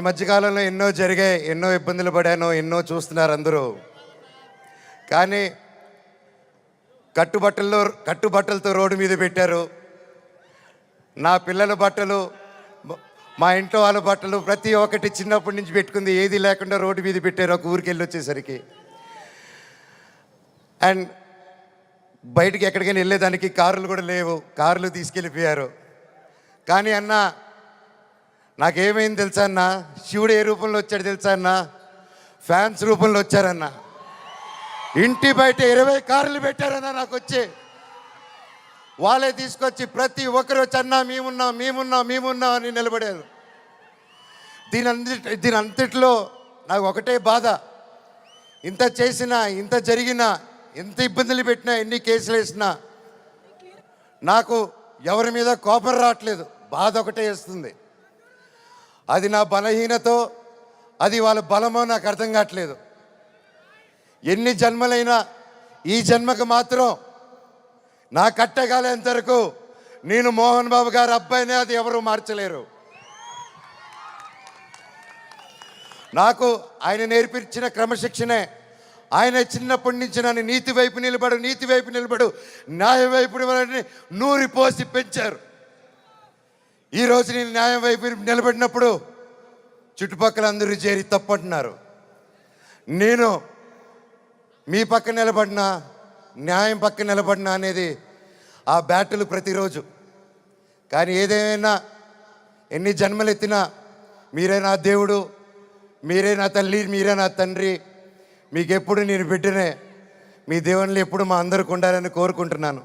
ఈ మధ్యకాలంలో ఎన్నో జరిగాయి, ఎన్నో ఇబ్బందులు పడాను, ఎన్నో చూస్తున్నారు అందరూ. కానీ కట్టుబట్టలతో రోడ్డు మీద పెట్టారు. నా పిల్లల బట్టలు, మా ఇంట్లో వాళ్ళ బట్టలు ప్రతి ఒక్కటి చిన్నప్పటి నుంచి పెట్టుకుంది ఏది లేకుండా రోడ్డు మీద పెట్టారు ఒక ఊరికి వెళ్ళి వచ్చేసరికి. అండ్ బయటికి ఎక్కడికైనా వెళ్ళేదానికి కార్లు కూడా లేవు, కార్లు తీసుకెళ్ళిపోయారు. కానీ అన్న నాకేమైంది తెలుసా అన్న, శివుడు ఏ రూపంలో వచ్చాడు తెలుసా అన్న, ఫ్యాన్స్ రూపంలో వచ్చారన్న. ఇంటి బయట 20 కార్లు పెట్టారన్న నాకు వచ్చి. వాళ్ళే తీసుకొచ్చి ప్రతి ఒక్కరు వచ్చి అన్న మేమున్నాం అని నిలబడారు. దీని అంతట్లో నాకు ఒకటే బాధ, ఇంత చేసినా, ఇంత జరిగినా, ఎంత ఇబ్బందులు పెట్టినా, ఎన్ని కేసులు వేసినా నాకు ఎవరి మీద కోపం రావట్లేదు, బాధ ఒకటే వేస్తుంది. అది నా బలహీనతో, అది వాళ్ళ బలమో నాకు అర్థం కావట్లేదు. ఎన్ని జన్మలైనా ఈ జన్మకు మాత్రం నా కట్టగాలేంత వరకు నేను మోహన్ బాబు గారి అబ్బాయినే, అది ఎవరు మార్చలేరు. నాకు ఆయన నేర్పించిన క్రమశిక్షణే, ఆయన చిన్నప్పటి నుంచి నన్ను నీతి వైపు నిలబడు, న్యాయం వైపు నూరి పోసి పెంచారు. ఈరోజు నేను న్యాయం వైపు నిలబడినప్పుడు చుట్టుపక్కల అందరూ చేరి తప్పంటున్నారు. నేను మీ పక్క నిలబడినా, న్యాయం పక్క నిలబడినా అనేది ఆ బ్యాటిల్ ప్రతిరోజు. కానీ ఏదేమైనా, ఎన్ని జన్మలు ఎత్తినా మీరే నా దేవుడు, మీరే నా తల్లి, మీరే నా తండ్రి. మీకు ఎప్పుడు నేను బిడ్డనే. మీ దేవుళ్ళు ఎప్పుడు మా అందరికి ఉండాలని కోరుకుంటున్నాను.